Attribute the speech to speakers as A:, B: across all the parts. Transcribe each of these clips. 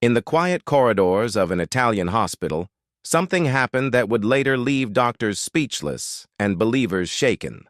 A: In the quiet corridors of an Italian hospital, something happened that would later leave doctors speechless and believers shaken.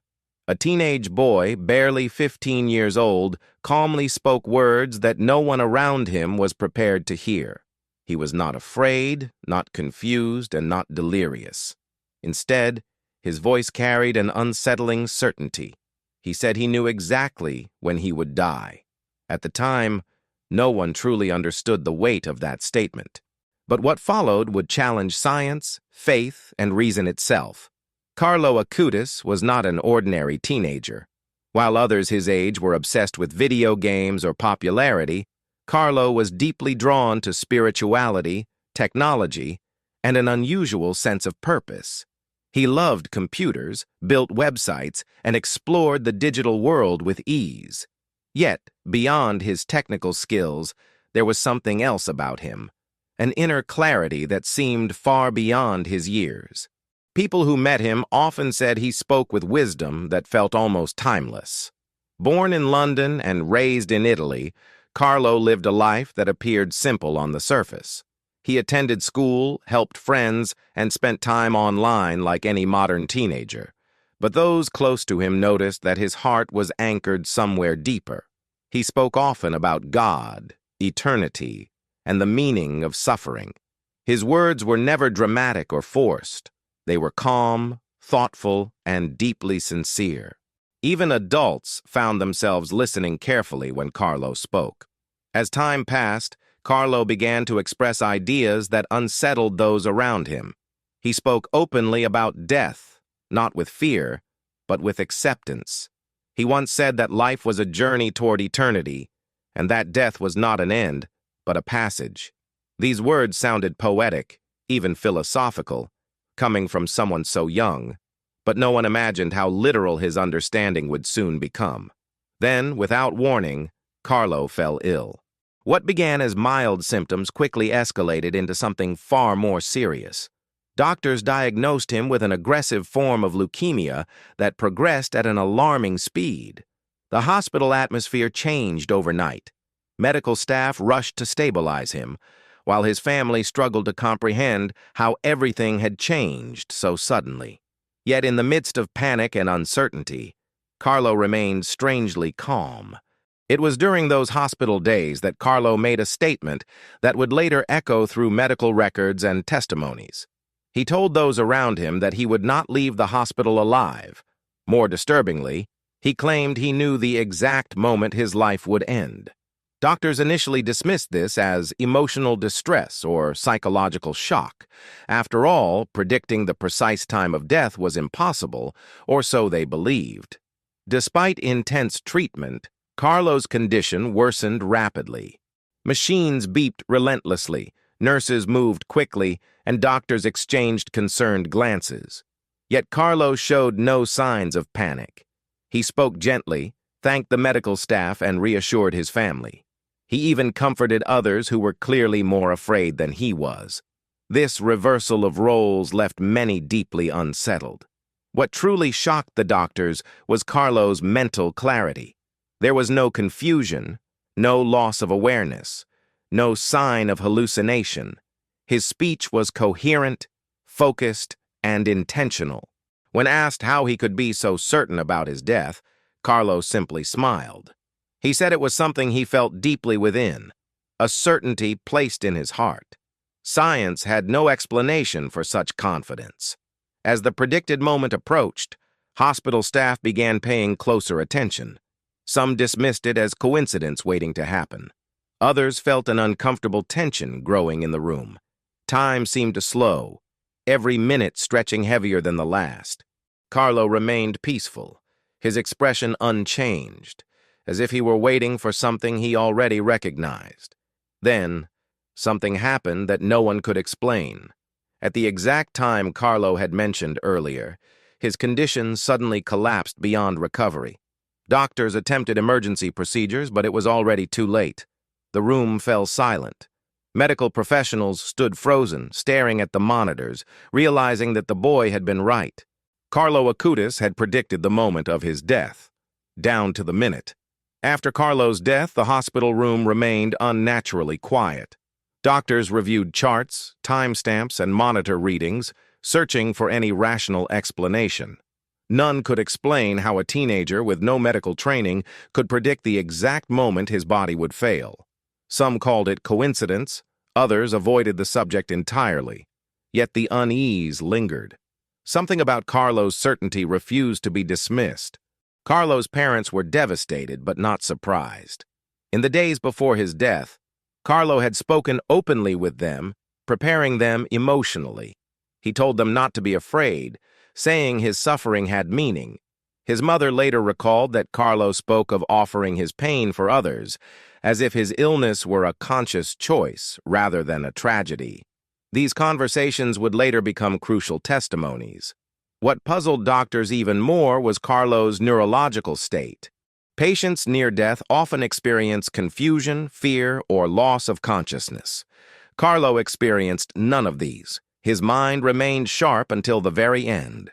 A: A teenage boy, barely 15 years old, calmly spoke words that no one around him was prepared to hear. He was not afraid, not confused, and not delirious. Instead, his voice carried an unsettling certainty. He said he knew exactly when he would die. At the time, no one truly understood the weight of that statement. But what followed would challenge science, faith, and reason itself. Carlo Acutis was not an ordinary teenager. While others his age were obsessed with video games or popularity, Carlo was deeply drawn to spirituality, technology, and an unusual sense of purpose. He loved computers, built websites, and explored the digital world with ease. Yet, beyond his technical skills, there was something else about him, an inner clarity that seemed far beyond his years. People who met him often said he spoke with wisdom that felt almost timeless. Born in London and raised in Italy, Carlo lived a life that appeared simple on the surface. He attended school, helped friends, and spent time online like any modern teenager. But those close to him noticed that his heart was anchored somewhere deeper. He spoke often about God, eternity, and the meaning of suffering. His words were never dramatic or forced. They were calm, thoughtful, and deeply sincere. Even adults found themselves listening carefully when Carlo spoke. As time passed, Carlo began to express ideas that unsettled those around him. He spoke openly about death, not with fear, but with acceptance. He once said that life was a journey toward eternity, and that death was not an end, but a passage. These words sounded poetic, even philosophical, coming from someone so young, but no one imagined how literal his understanding would soon become. Then, without warning, Carlo fell ill. What began as mild symptoms quickly escalated into something far more serious. Doctors diagnosed him with an aggressive form of leukemia that progressed at an alarming speed. The hospital atmosphere changed overnight. Medical staff rushed to stabilize him, while his family struggled to comprehend how everything had changed so suddenly. Yet in the midst of panic and uncertainty, Carlo remained strangely calm. It was during those hospital days that Carlo made a statement that would later echo through medical records and testimonies. He told those around him that he would not leave the hospital alive. More disturbingly, he claimed he knew the exact moment his life would end. Doctors initially dismissed this as emotional distress or psychological shock. After all, predicting the precise time of death was impossible, or so they believed. Despite intense treatment, Carlo's condition worsened rapidly. Machines beeped relentlessly, nurses moved quickly, and doctors exchanged concerned glances. Yet Carlo showed no signs of panic. He spoke gently, thanked the medical staff, and reassured his family. He even comforted others who were clearly more afraid than he was. This reversal of roles left many deeply unsettled. What truly shocked the doctors was Carlo's mental clarity. There was no confusion, no loss of awareness, no sign of hallucination. His speech was coherent, focused, and intentional. When asked how he could be so certain about his death, Carlo simply smiled. He said it was something he felt deeply within, a certainty placed in his heart. Science had no explanation for such confidence. As the predicted moment approached, hospital staff began paying closer attention. Some dismissed it as coincidence waiting to happen. Others felt an uncomfortable tension growing in the room. Time seemed to slow, every minute stretching heavier than the last. Carlo remained peaceful, his expression unchanged, as if he were waiting for something he already recognized. Then, something happened that no one could explain. At the exact time Carlo had mentioned earlier, his condition suddenly collapsed beyond recovery. Doctors attempted emergency procedures, but it was already too late. The room fell silent. Medical professionals stood frozen, staring at the monitors, realizing that the boy had been right. Carlo Acutis had predicted the moment of his death, down to the minute. After Carlo's death, the hospital room remained unnaturally quiet. Doctors reviewed charts, timestamps, and monitor readings, searching for any rational explanation. None could explain how a teenager with no medical training could predict the exact moment his body would fail. Some called it coincidence, others avoided the subject entirely. Yet the unease lingered. Something about Carlo's certainty refused to be dismissed. Carlo's parents were devastated but not surprised. In the days before his death, Carlo had spoken openly with them, preparing them emotionally. He told them not to be afraid, saying his suffering had meaning. His mother later recalled that Carlo spoke of offering his pain for others, as if his illness were a conscious choice rather than a tragedy. These conversations would later become crucial testimonies. What puzzled doctors even more was Carlo's neurological state. Patients near death often experience confusion, fear, or loss of consciousness. Carlo experienced none of these. His mind remained sharp until the very end.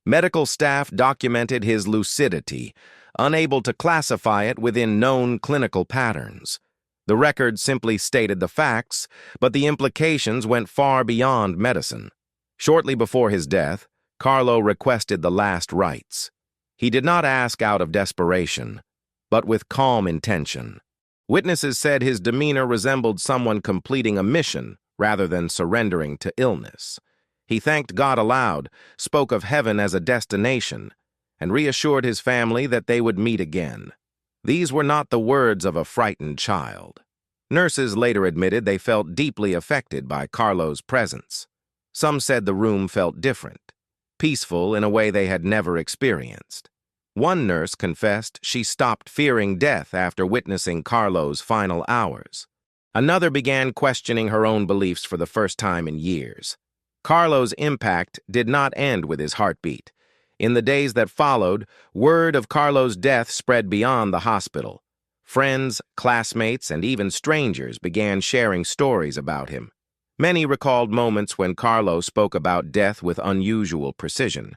A: Medical staff documented his lucidity, unable to classify it within known clinical patterns. The record simply stated the facts, but the implications went far beyond medicine. Shortly before his death, Carlo requested the last rites. He did not ask out of desperation, but with calm intention. Witnesses said his demeanor resembled someone completing a mission rather than surrendering to illness. He thanked God aloud, spoke of heaven as a destination, and reassured his family that they would meet again. These were not the words of a frightened child. Nurses later admitted they felt deeply affected by Carlo's presence. Some said the room felt different, peaceful in a way they had never experienced. One nurse confessed she stopped fearing death after witnessing Carlo's final hours. Another began questioning her own beliefs for the first time in years. Carlo's impact did not end with his heartbeat. In the days that followed, word of Carlo's death spread beyond the hospital. Friends, classmates, and even strangers began sharing stories about him. Many recalled moments when Carlo spoke about death with unusual precision.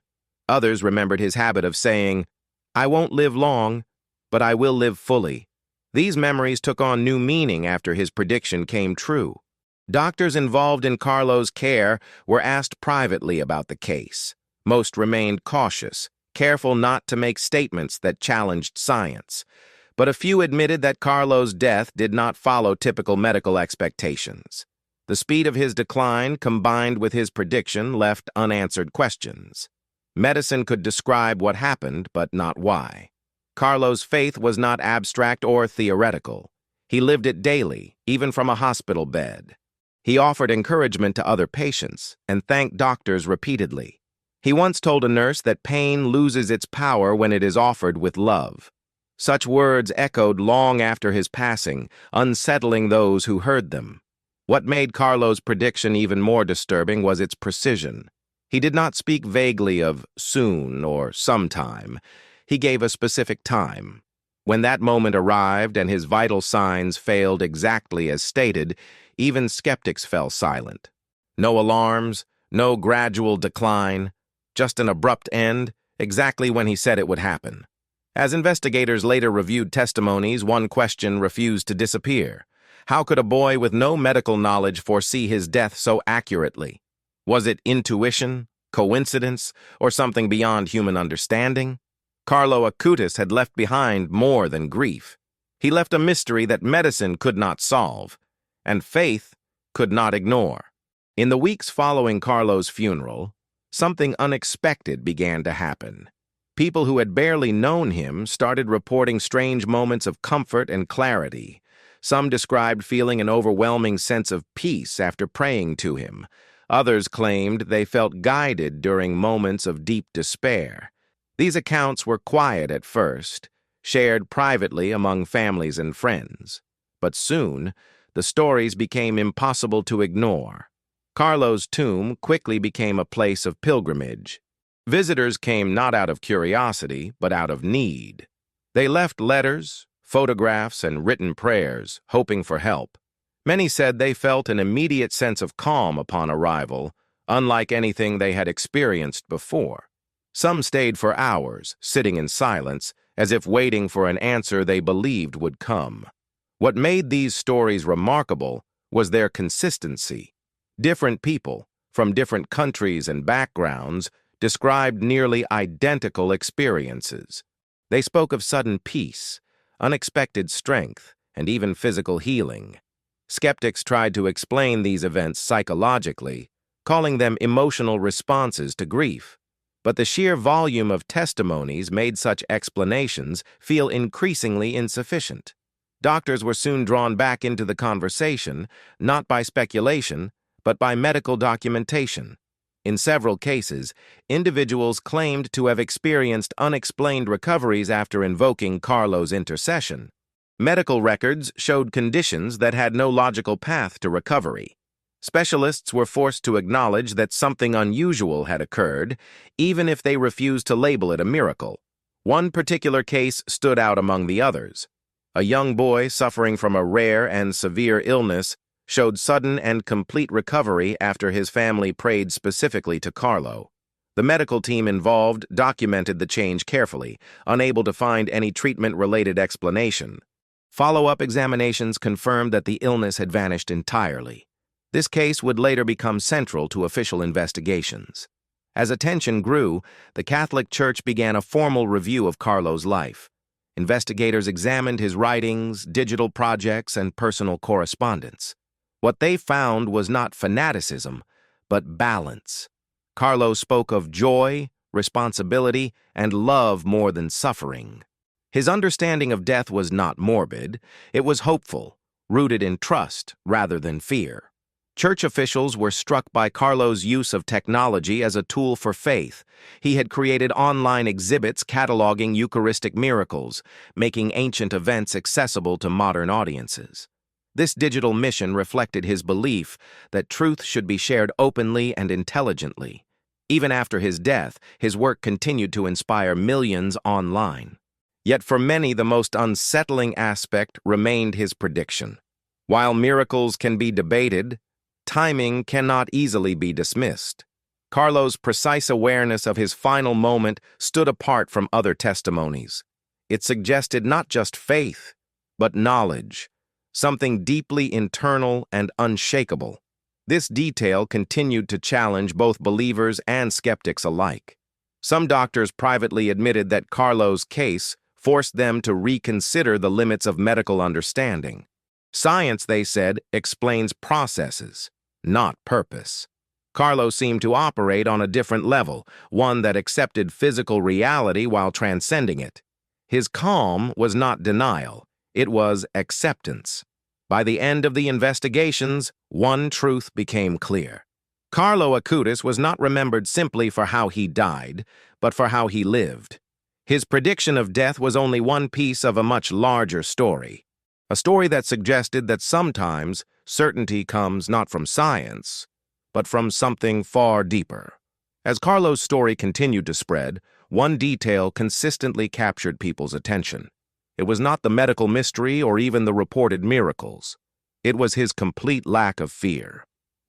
A: Others remembered his habit of saying, "I won't live long, but I will live fully." These memories took on new meaning after his prediction came true. Doctors involved in Carlo's care were asked privately about the case. Most remained cautious, careful not to make statements that challenged science. But a few admitted that Carlo's death did not follow typical medical expectations. The speed of his decline, combined with his prediction, left unanswered questions. Medicine could describe what happened, but not why. Carlo's faith was not abstract or theoretical. He lived it daily, even from a hospital bed. He offered encouragement to other patients and thanked doctors repeatedly. He once told a nurse that pain loses its power when it is offered with love. Such words echoed long after his passing, unsettling those who heard them. What made Carlo's prediction even more disturbing was its precision. He did not speak vaguely of soon or sometime. He gave a specific time. When that moment arrived and his vital signs failed exactly as stated, even skeptics fell silent. No alarms, no gradual decline, just an abrupt end, exactly when he said it would happen. As investigators later reviewed testimonies, one question refused to disappear. How could a boy with no medical knowledge foresee his death so accurately? Was it intuition, coincidence, or something beyond human understanding? Carlo Acutis had left behind more than grief. He left a mystery that medicine could not solve, and faith could not ignore. In the weeks following Carlo's funeral, something unexpected began to happen. People who had barely known him started reporting strange moments of comfort and clarity. Some described feeling an overwhelming sense of peace after praying to him. Others claimed they felt guided during moments of deep despair. These accounts were quiet at first, shared privately among families and friends. But soon, the stories became impossible to ignore. Carlo's tomb quickly became a place of pilgrimage. Visitors came not out of curiosity, but out of need. They left letters, photographs, and written prayers, hoping for help. Many said they felt an immediate sense of calm upon arrival, unlike anything they had experienced before. Some stayed for hours, sitting in silence, as if waiting for an answer they believed would come. What made these stories remarkable was their consistency. Different people, from different countries and backgrounds, described nearly identical experiences. They spoke of sudden peace, unexpected strength, and even physical healing. Skeptics tried to explain these events psychologically, calling them emotional responses to grief. But the sheer volume of testimonies made such explanations feel increasingly insufficient. Doctors were soon drawn back into the conversation, not by speculation, but by medical documentation. In several cases, individuals claimed to have experienced unexplained recoveries after invoking Carlo's intercession. Medical records showed conditions that had no logical path to recovery. Specialists were forced to acknowledge that something unusual had occurred, even if they refused to label it a miracle. One particular case stood out among the others. A young boy suffering from a rare and severe illness showed sudden and complete recovery after his family prayed specifically to Carlo. The medical team involved documented the change carefully, unable to find any treatment-related explanation. Follow-up examinations confirmed that the illness had vanished entirely. This case would later become central to official investigations. As attention grew, the Catholic Church began a formal review of Carlo's life. Investigators examined his writings, digital projects, and personal correspondence. What they found was not fanaticism, but balance. Carlo spoke of joy, responsibility, and love more than suffering. His understanding of death was not morbid, it was hopeful, rooted in trust rather than fear. Church officials were struck by Carlo's use of technology as a tool for faith. He had created online exhibits cataloging Eucharistic miracles, making ancient events accessible to modern audiences. This digital mission reflected his belief that truth should be shared openly and intelligently. Even after his death, his work continued to inspire millions online. Yet for many, the most unsettling aspect remained his prediction. While miracles can be debated, timing cannot easily be dismissed. Carlo's precise awareness of his final moment stood apart from other testimonies. It suggested not just faith, but knowledge, something deeply internal and unshakable. This detail continued to challenge both believers and skeptics alike. Some doctors privately admitted that Carlo's case forced them to reconsider the limits of medical understanding. Science, they said, explains processes, not purpose. Carlo seemed to operate on a different level, one that accepted physical reality while transcending it. His calm was not denial, it was acceptance. By the end of the investigations, one truth became clear. Carlo Acutis was not remembered simply for how he died, but for how he lived. His prediction of death was only one piece of a much larger story. A story that suggested that sometimes certainty comes not from science, but from something far deeper. As Carlo's story continued to spread, one detail consistently captured people's attention. It was not the medical mystery or even the reported miracles. It was his complete lack of fear.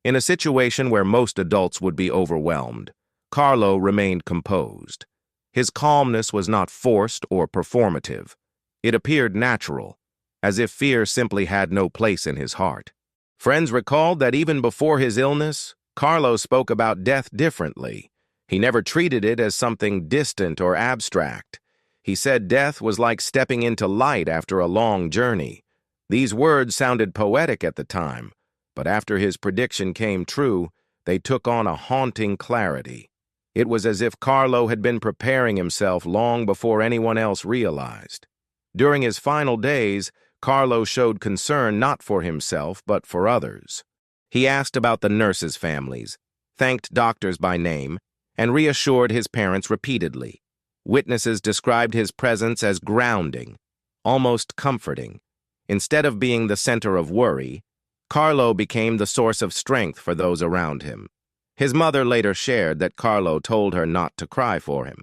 A: In a situation where most adults would be overwhelmed, Carlo remained composed. His calmness was not forced or performative. It appeared natural, as if fear simply had no place in his heart. Friends recalled that even before his illness, Carlo spoke about death differently. He never treated it as something distant or abstract. He said death was like stepping into light after a long journey. These words sounded poetic at the time, but after his prediction came true, they took on a haunting clarity. It was as if Carlo had been preparing himself long before anyone else realized. During his final days, Carlo showed concern not for himself, but for others. He asked about the nurses' families, thanked doctors by name, and reassured his parents repeatedly. Witnesses described his presence as grounding, almost comforting. Instead of being the center of worry, Carlo became the source of strength for those around him. His mother later shared that Carlo told her not to cry for him.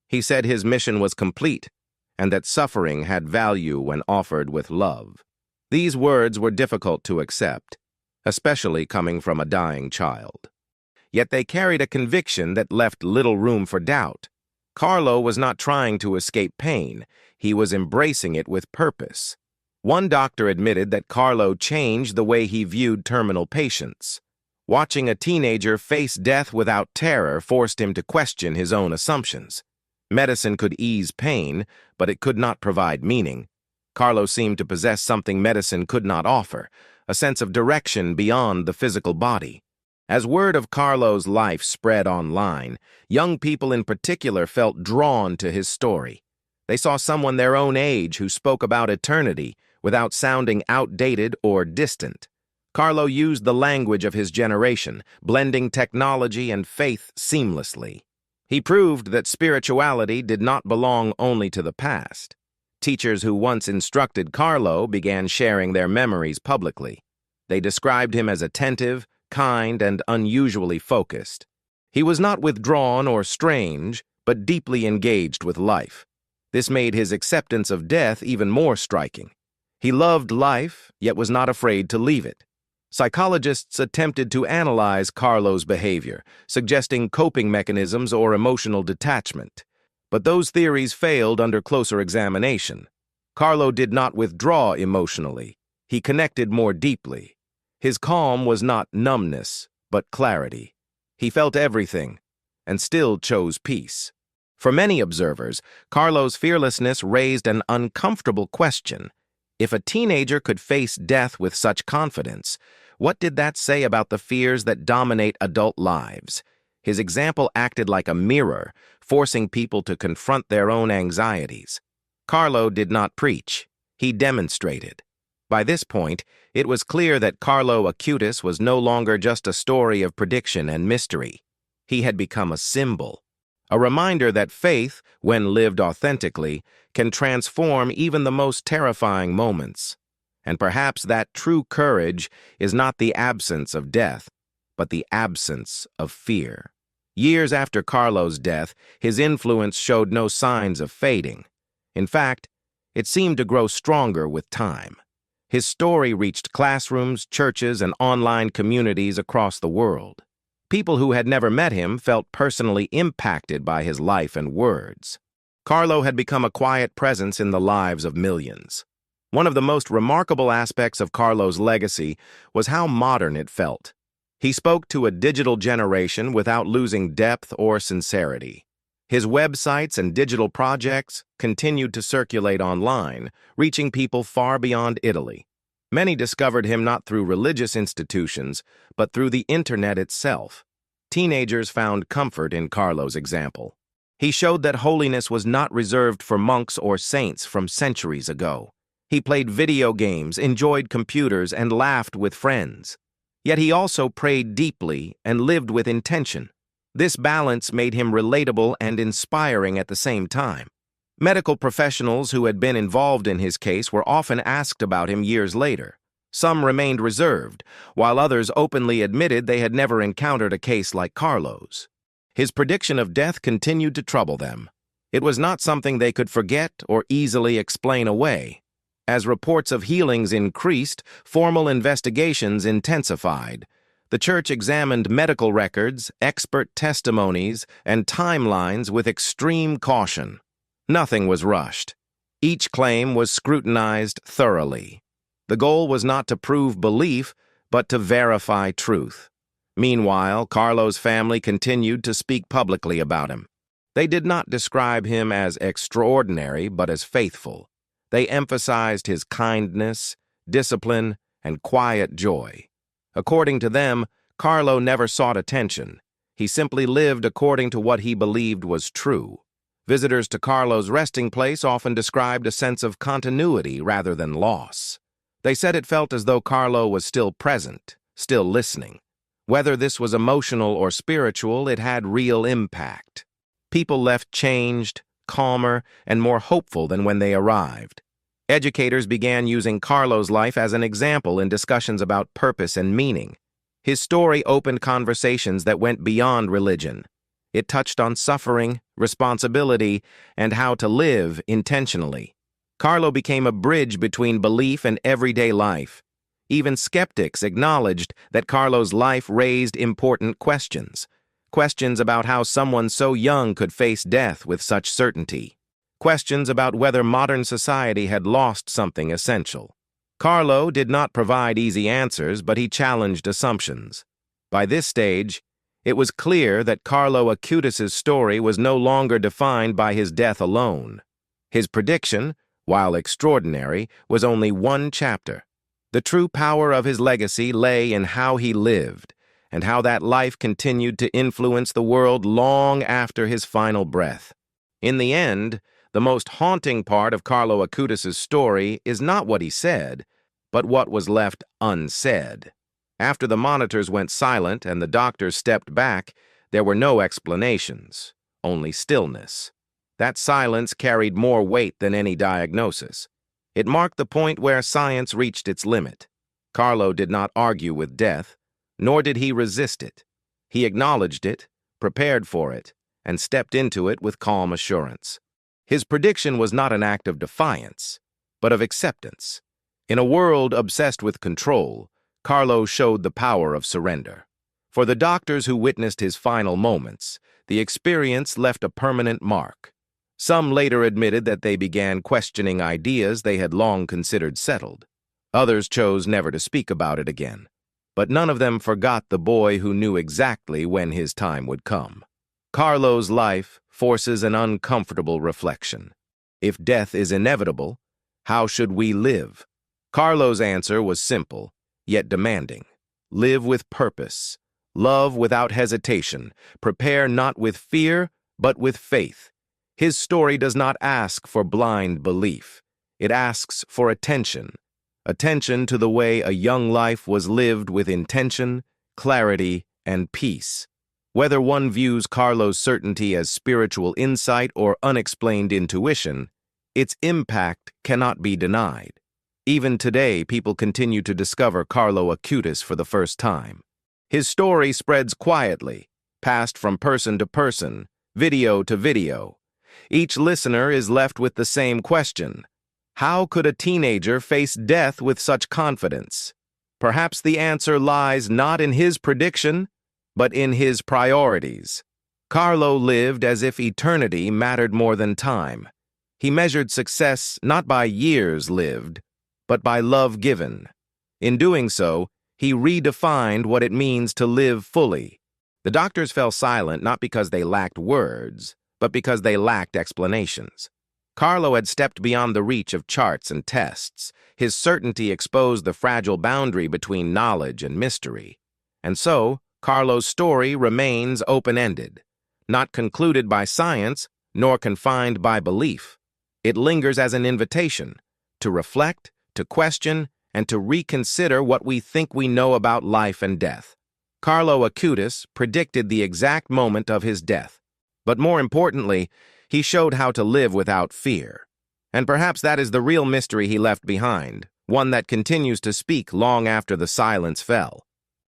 A: He said his mission was complete, and that suffering had value when offered with love. These words were difficult to accept, especially coming from a dying child. Yet they carried a conviction that left little room for doubt. Carlo was not trying to escape pain, he was embracing it with purpose. One doctor admitted that Carlo changed the way he viewed terminal patients. Watching a teenager face death without terror forced him to question his own assumptions. Medicine could ease pain, but it could not provide meaning. Carlo seemed to possess something medicine could not offer, a sense of direction beyond the physical body. As word of Carlo's life spread online, young people in particular felt drawn to his story. They saw someone their own age who spoke about eternity without sounding outdated or distant. Carlo used the language of his generation, blending technology and faith seamlessly. He proved that spirituality did not belong only to the past. Teachers who once instructed Carlo began sharing their memories publicly. They described him as attentive, kind, and unusually focused. He was not withdrawn or strange, but deeply engaged with life. This made his acceptance of death even more striking. He loved life, yet was not afraid to leave it. Psychologists attempted to analyze Carlo's behavior, suggesting coping mechanisms or emotional detachment. But those theories failed under closer examination. Carlo did not withdraw emotionally. He connected more deeply. His calm was not numbness, but clarity. He felt everything, and still chose peace. For many observers, Carlo's fearlessness raised an uncomfortable question. If a teenager could face death with such confidence, what did that say about the fears that dominate adult lives? His example acted like a mirror, forcing people to confront their own anxieties. Carlo did not preach. He demonstrated. By this point, it was clear that Carlo Acutis was no longer just a story of prediction and mystery. He had become a symbol, a reminder that faith, when lived authentically, can transform even the most terrifying moments. And perhaps that true courage is not the absence of death, but the absence of fear. Years after Carlo's death, his influence showed no signs of fading. In fact, it seemed to grow stronger with time. His story reached classrooms, churches, and online communities across the world. People who had never met him felt personally impacted by his life and words. Carlo had become a quiet presence in the lives of millions. One of the most remarkable aspects of Carlo's legacy was how modern it felt. He spoke to a digital generation without losing depth or sincerity. His websites and digital projects continued to circulate online, reaching people far beyond Italy. Many discovered him not through religious institutions, but through the internet itself. Teenagers found comfort in Carlo's example. He showed that holiness was not reserved for monks or saints from centuries ago. He played video games, enjoyed computers, and laughed with friends. Yet he also prayed deeply and lived with intention. This balance made him relatable and inspiring at the same time. Medical professionals who had been involved in his case were often asked about him years later. Some remained reserved, while others openly admitted they had never encountered a case like Carlo's. His prediction of death continued to trouble them. It was not something they could forget or easily explain away. As reports of healings increased, formal investigations intensified. The church examined medical records, expert testimonies, and timelines with extreme caution. Nothing was rushed. Each claim was scrutinized thoroughly. The goal was not to prove belief, but to verify truth. Meanwhile, Carlo's family continued to speak publicly about him. They did not describe him as extraordinary, but as faithful. They emphasized his kindness, discipline, and quiet joy. According to them, Carlo never sought attention. He simply lived according to what he believed was true. Visitors to Carlo's resting place often described a sense of continuity rather than loss. They said it felt as though Carlo was still present, still listening. Whether this was emotional or spiritual, it had real impact. People left changed, calmer, and more hopeful than when they arrived. Educators began using Carlo's life as an example in discussions about purpose and meaning. His story opened conversations that went beyond religion. It touched on suffering, responsibility, and how to live intentionally. Carlo became a bridge between belief and everyday life. Even skeptics acknowledged that Carlo's life raised important questions. Questions about how someone so young could face death with such certainty. questions about whether modern society had lost something essential. Carlo did not provide easy answers, but he challenged assumptions. By this stage, it was clear that Carlo Acutis' story was no longer defined by his death alone. His prediction, while extraordinary, was only one chapter. The true power of his legacy lay in how he lived, and how that life continued to influence the world long after his final breath. In the end, the most haunting part of Carlo Acutis' story is not what he said, but what was left unsaid. After the monitors went silent and the doctors stepped back, there were no explanations, only stillness. That silence carried more weight than any diagnosis. It marked the point where science reached its limit. Carlo did not argue with death, nor did he resist it. He acknowledged it, prepared for it, and stepped into it with calm assurance. His prediction was not an act of defiance, but of acceptance. In a world obsessed with control, Carlo showed the power of surrender. For the doctors who witnessed his final moments, the experience left a permanent mark. Some later admitted that they began questioning ideas they had long considered settled. Others chose never to speak about it again. But none of them forgot the boy who knew exactly when his time would come. Carlo's life forces an uncomfortable reflection. If death is inevitable, how should we live? Carlo's answer was simple, yet demanding. Live with purpose. Love without hesitation. Prepare not with fear, but with faith. His story does not ask for blind belief. It asks for attention. Attention to the way a young life was lived with intention, clarity, and peace. Whether one views Carlo's certainty as spiritual insight or unexplained intuition, its impact cannot be denied. Even today, people continue to discover Carlo Acutis for the first time. His story spreads quietly, passed from person to person, video to video. Each listener is left with the same question. How could a teenager face death with such confidence? Perhaps the answer lies not in his prediction, but in his priorities. Carlo lived as if eternity mattered more than time. He measured success not by years lived, but by love given. In doing so, he redefined what it means to live fully. The doctors fell silent not because they lacked words, but because they lacked explanations. Carlo had stepped beyond the reach of charts and tests. His certainty exposed the fragile boundary between knowledge and mystery. And so, Carlo's story remains open-ended, not concluded by science, nor confined by belief. It lingers as an invitation to reflect, to question, and to reconsider what we think we know about life and death. Carlo Acutis predicted the exact moment of his death, but more importantly, he showed how to live without fear. And perhaps that is the real mystery he left behind, one that continues to speak long after the silence fell.